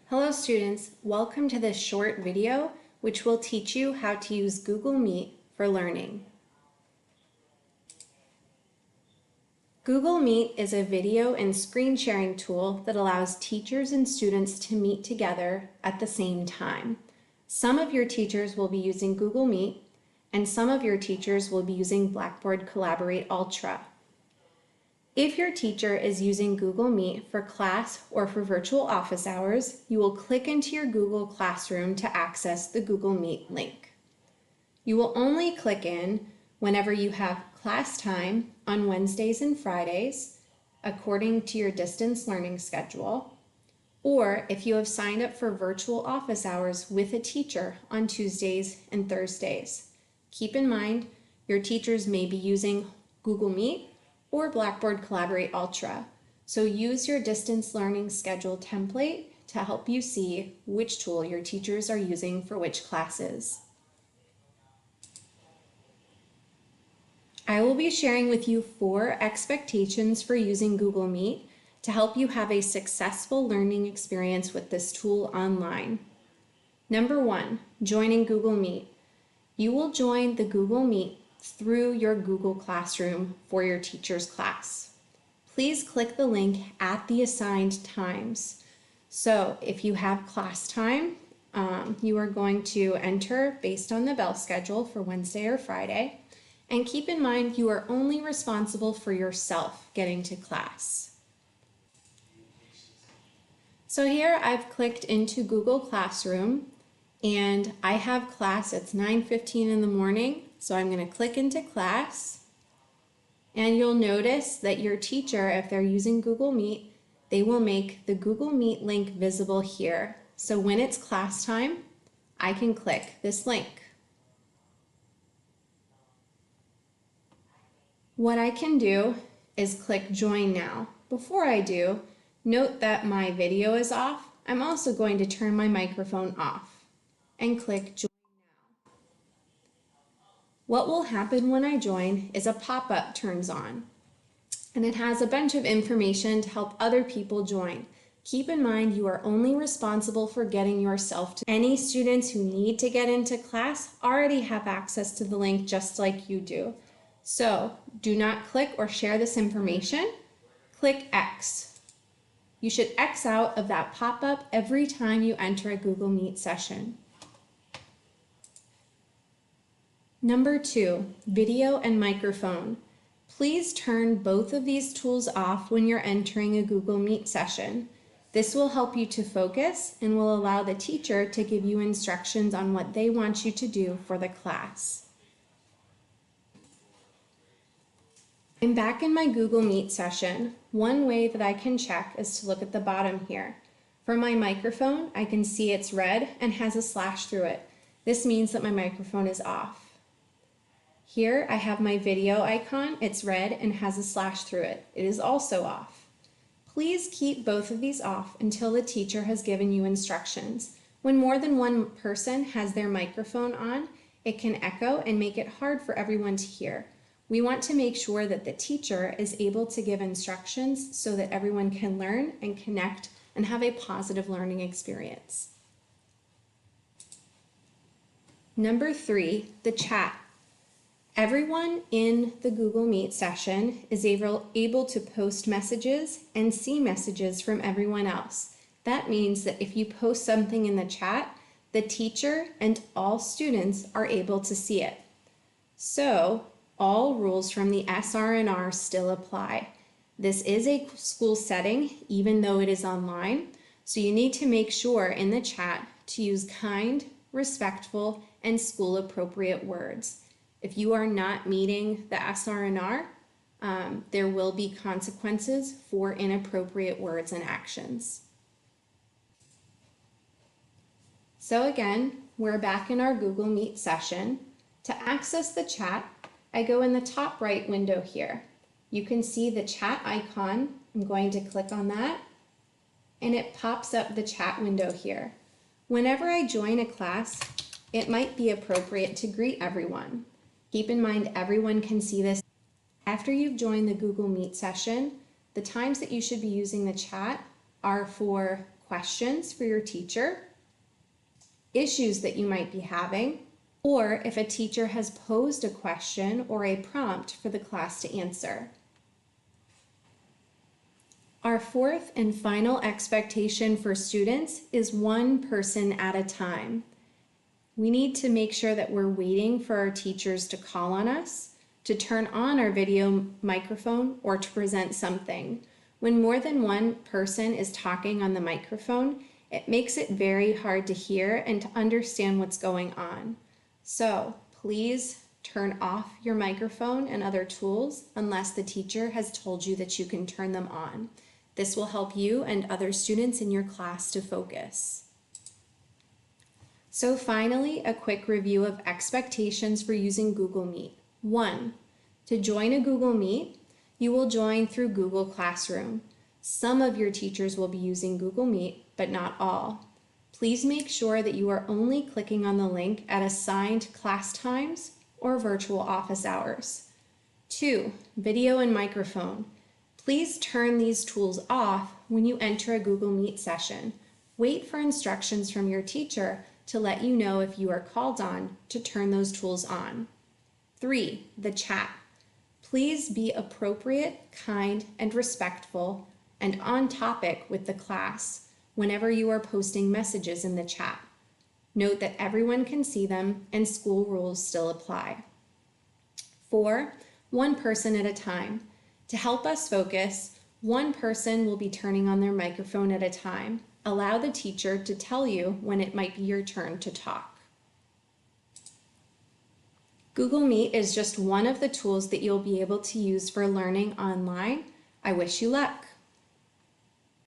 Hello students, welcome to this short video which will teach you how to use Google Meet for learning. Google Meet is a video and screen sharing tool that allows teachers and students to meet together at the same time. Some of your teachers will be using Google Meet and some of your teachers will be using Blackboard Collaborate Ultra. If your teacher is using Google Meet for class or for virtual office hours, you will click into your Google Classroom to access the Google Meet link. You will only click in whenever you have class time on Wednesdays and Fridays, according to your distance learning schedule, or if you have signed up for virtual office hours with a teacher on Tuesdays and Thursdays. Keep in mind, your teachers may be using Google Meet or Blackboard Collaborate Ultra. So use your distance learning schedule template to help you see which tool your teachers are using for which classes. I will be sharing with you 4 expectations for using Google Meet to help you have a successful learning experience with this tool online. Number 1, joining Google Meet. You will join the Google Meet through your Google Classroom for your teacher's class. Please click the link at the assigned times. So if you have class time, you are going to enter based on the bell schedule for Wednesday or Friday. And keep in mind, you are only responsible for yourself getting to class. So here I've clicked into Google Classroom and I have class. It's 9:15 in the morning. So I'm going to click into class, and you'll notice that your teacher, if they're using Google Meet, they will make the Google Meet link visible here. So when it's class time, I can click this link. What I can do is click Join Now. Before I do, note that my video is off. I'm also going to turn my microphone off and click Join. What will happen when I join is a pop-up turns on, and it has a bunch of information to help other people join. Keep in mind, you are only responsible for getting yourself to. Any students who need to get into class already have access to the link just like you do. So do not click or share this information. Click X. You should X out of that pop-up every time you enter a Google Meet session. Number 2, video and microphone. Please turn both of these tools off when you're entering a Google Meet session. This will help you to focus and will allow the teacher to give you instructions on what they want you to do for the class. I'm back in my Google Meet session. One way that I can check is to look at the bottom here. For my microphone, I can see it's red and has a slash through it. This means that my microphone is off. Here I have my video icon, it's red and has a slash through it. It is also off. Please keep both of these off until the teacher has given you instructions. When more than one person has their microphone on, it can echo and make it hard for everyone to hear. We want to make sure that the teacher is able to give instructions so that everyone can learn and connect and have a positive learning experience. Number 3, the chat. Everyone in the Google Meet session is able to post messages and see messages from everyone else. That means that if you post something in the chat, the teacher and all students are able to see it. So all rules from the SR&R still apply. This is a school setting, even though it is online, so you need to make sure in the chat to use kind, respectful, and school-appropriate words. If you are not meeting the SR&R, there will be consequences for inappropriate words and actions. So again, we're back in our Google Meet session. To access the chat, I go in the top right window here. You can see the chat icon. I'm going to click on that, and it pops up the chat window here. Whenever I join a class, it might be appropriate to greet everyone. Keep in mind, everyone can see this. After you've joined the Google Meet session, the times that you should be using the chat are for questions for your teacher, issues that you might be having, or if a teacher has posed a question or a prompt for the class to answer. Our fourth and final expectation for students is one person at a time. We need to make sure that we're waiting for our teachers to call on us, to turn on our video microphone, or to present something. When more than one person is talking on the microphone, it makes it very hard to hear and to understand what's going on. So please turn off your microphone and other tools unless the teacher has told you that you can turn them on. This will help you and other students in your class to focus. So finally, a quick review of expectations for using Google Meet. 1. To join a Google Meet, you will join through Google Classroom. Some of your teachers will be using Google Meet, but not all. Please make sure that you are only clicking on the link at assigned class times or virtual office hours. 2. Video and microphone. Please turn these tools off when you enter a Google Meet session. Wait for instructions from your teacher to let you know if you are called on to turn those tools on. 3. The chat. Please be appropriate, kind, and respectful and on topic with the class whenever you are posting messages in the chat. Note that everyone can see them and school rules still apply. 4. One person at a time. To help us focus, one person will be turning on their microphone at a time. Allow the teacher to tell you when it might be your turn to talk. Google Meet is just one of the tools that you'll be able to use for learning online. I wish you luck.